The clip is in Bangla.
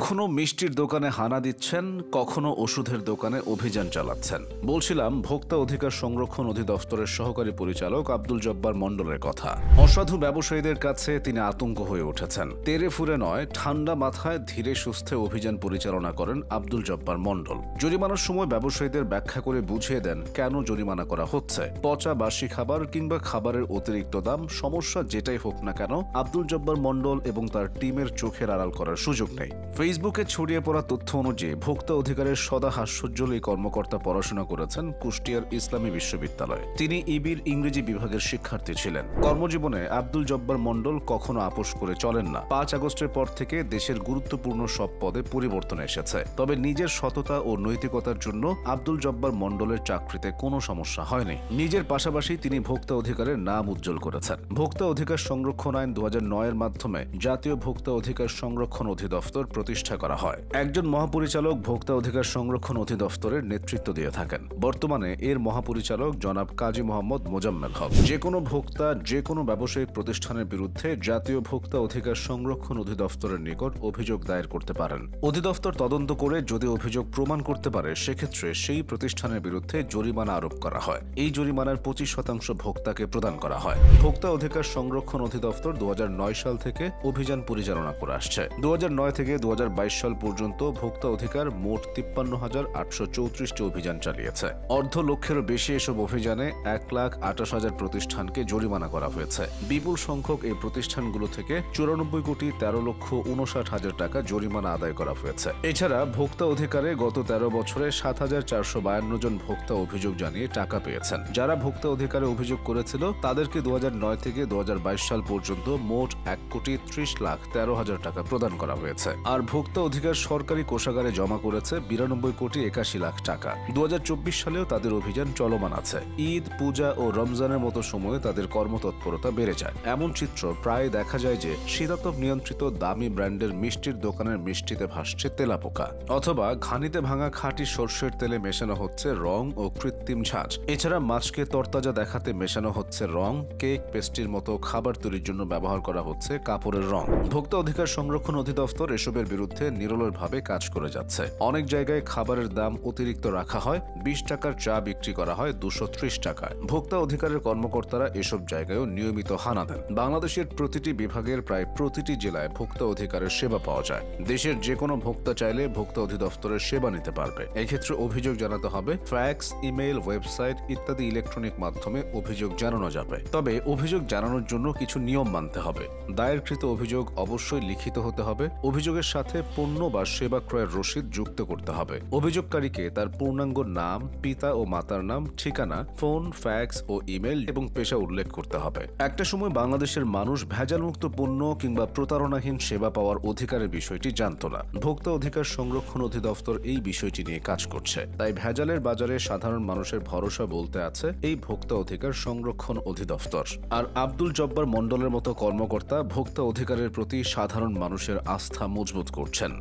কখনো মিষ্টির দোকানে হানা দিচ্ছেন, কখনো ওষুধের দোকানে অভিযান চালাচ্ছেন। বলছিলাম ভোক্তা অধিকার সংরক্ষণ অধিদপ্তরের সহকারী পরিচালক আব্দুল জব্বার মণ্ডলের কথা। অসাধু ব্যবসায়ীদের কাছে তিনি আতঙ্ক হয়ে উঠেছেন। তেরে ফুরে নয়, ঠান্ডা মাথায় ধীরে সুস্থে অভিযান পরিচালনা করেন আব্দুল জব্বার মণ্ডল। জরিমানার সময় ব্যবসায়ীদের ব্যাখ্যা করে বুঝিয়ে দেন কেন জরিমানা করা হচ্ছে। পচা বাসি খাবার কিংবা খাবারের অতিরিক্ত দাম, সমস্যা যেটাই হোক না কেন, আব্দুল জব্বার মণ্ডল এবং তার টিমের চোখের আড়াল করার সুযোগ নেই। ফেসবুকে ছড়িয়ে পড়া তথ্য অনুযায়ী ভোক্তা অধিকারের সদা হাস্যোজ্জ্বল এই কর্মকর্তা পড়াশোনা করেছেন কুষ্টিয়ার ইসলামী বিশ্ববিদ্যালয়ে। তিনি ইবির ইংরেজি বিভাগের শিক্ষার্থী ছিলেন। কর্মজীবনে আব্দুল জব্বার মণ্ডল কখনো আপোষ করে চলেন না। 5 আগস্টের পর থেকে দেশের গুরুত্বপূর্ণ সব পদে পরিবর্তন এসেছে, তবে নিজের সততা ও নৈতিকতার জন্য আব্দুল জব্বার মণ্ডলের চাকরিতে কোনো সমস্যা হয়নি। নিজের পাশাপাশি তিনি ভোক্তা অধিকারের নাম উজ্জ্বল করেছেন। ভোক্তা অধিকার সংরক্ষণ আইন 2009 এর মাধ্যমে জাতীয় ভোক্তা অধিকার সংরক্ষণ অধিদপ্তর প্রতিষ্ঠা করা হয়। একজন মহাপরিচালক ভোক্তা অধিকার সংরক্ষণ অধিদপ্তরের নেতৃত্ব দিয়ে থাকেন। বর্তমানে এর মহাপরিচালক জনাব কাজী মোহাম্মদ মোজাম্মেল হক। যে কোনো ভোক্তা যে কোনো ব্যবসায়িক প্রতিষ্ঠানের বিরুদ্ধে জাতীয় ভোক্তা অধিকার সংরক্ষণ অধিদপ্তরের নিকট অভিযোগ দায়ের করতে পারেন। অধিদপ্তর তদন্ত করে যদি অভিযোগ প্রমাণ করতে পারে, সেক্ষেত্রে সেই প্রতিষ্ঠানের বিরুদ্ধে জরিমানা আরোপ করা হয়। এই জরিমানার 25% ভোক্তাকে প্রদান করা হয়। ভোক্তা অধিকার সংরক্ষণ অধিদপ্তর 2009 সাল থেকে অভিযান পরিচালনা করে আসছে। 2009 থেকে 2022 সাল পর্যন্ত ভোক্তা অধিকার মোট 53,834টি অভিযান চালিয়েছে। অর্ধ লক্ষেরও বেশি এসব অভিযানে 1,28,000 প্রতিষ্ঠানকে জরিমানা করা হয়েছে। বিপুল সংখ্যক এই প্রতিষ্ঠানগুলো থেকে 94,13,59,000 টাকা জরিমানা আদায় করা হয়েছে। এছাড়া ভোক্তা অধিকারে গত 13 বছরে 7,452 জন ভোক্তা অভিযোগ জানিয়ে টাকা পেয়েছেন। যারা ভোক্তা অধিকারে অভিযোগ করেছিল তাদেরকে 2009 থেকে 2022 সাল পর্যন্ত মোট 1,30,13,000 টাকা প্রদান করা হয়েছে। আর ভোক্তা অধিকার সরকারি কোষাগারে জমা করেছে 92,81,00,000 টাকা। 2024 সালেও তাদের অভিযান চলমান আছে। ঈদ, পূজা ও রমজানের মতো সময়ে তাদের কর্মতৎপরতা বেড়ে যায়। এমন চিত্র প্রায় দেখা যায় যে শীতাতপ নিয়ন্ত্রিত দামি ব্র্যান্ডের মিষ্টির দোকানের মিষ্টিতে ভাসছে তেলাপোকা, অথবা ঘানিতে ভাঙা খাঁটি সর্ষের তেলে মেশানো হচ্ছে রং ও কৃত্রিম ঝাঁঝ। এছাড়া মাছকে তরতাজা দেখাতে মেশানো হচ্ছে রং, কেক, পেস্ট্রির মতো খাবার তৈরির জন্য ব্যবহার করা হচ্ছে কাপড়ের রং। ভোক্তা অধিকার সংরক্ষণ অধিদপ্তর এসবের বিরুদ্ধে নিরলসভাবে কাজ করে যাচ্ছে। অনেক জায়গায় খাবারের দাম অতিরিক্ত রাখা হয়। 20 টাকার চা বিক্রি করা হয় 230 টাকায়। ভোক্তা অধিকারের কর্মকর্তারা এসব জায়গায়ও নিয়মিত হানা দেন। বাংলাদেশের প্রতিটি বিভাগের প্রায় প্রতিটি জেলায় ভোক্তা অধিকারের সেবা পাওয়া যায়। দেশের যে কোনো ভোক্তা চাইলে ভোক্তা অধিদপ্তরের সেবা নিতে পারবে। এক্ষেত্রে অভিযোগ জানাতে হবে ফ্যাক্স, ইমেইল, ওয়েবসাইট ইত্যাদি ইলেকট্রনিক মাধ্যমে অভিযোগ জানানো যাবে। তবে অভিযোগ জানানোর জন্য কিছু নিয়ম মানতে হবে। দায়েরকৃত অভিযোগ অবশ্যই লিখিত হতে হবে। অভিযোগের সাথে পণ্য বা সেবা ক্রয়ের রসিদ যুক্ত করতে হবে। অভিযোগকারীকে তার পূর্ণাঙ্গ নাম, পিতা ও মাতার নাম, ঠিকানা, ফোন, ফ্যাক্স ও ইমেল এবং পেশা উল্লেখ করতে হবে। একটা সময় বাংলাদেশের মানুষ ভেজালমুক্ত পণ্য কিংবা প্রতারণাহীন সেবা পাওয়ার অধিকারের বিষয়টি জানত না। ভোক্তা অধিকার সংরক্ষণ অধিদপ্তর এই বিষয়টি নিয়ে কাজ করছে। তাই ভেজালের বাজারে সাধারণ মানুষের ভরসা বলতে আছে এই ভোক্তা অধিকার সংরক্ষণ অধিদপ্তর। আর আব্দুল জব্বার মণ্ডলের মতো কর্মকর্তা ভোক্তা অধিকারের প্রতি সাধারণ মানুষের আস্থা মজবুত করছেন।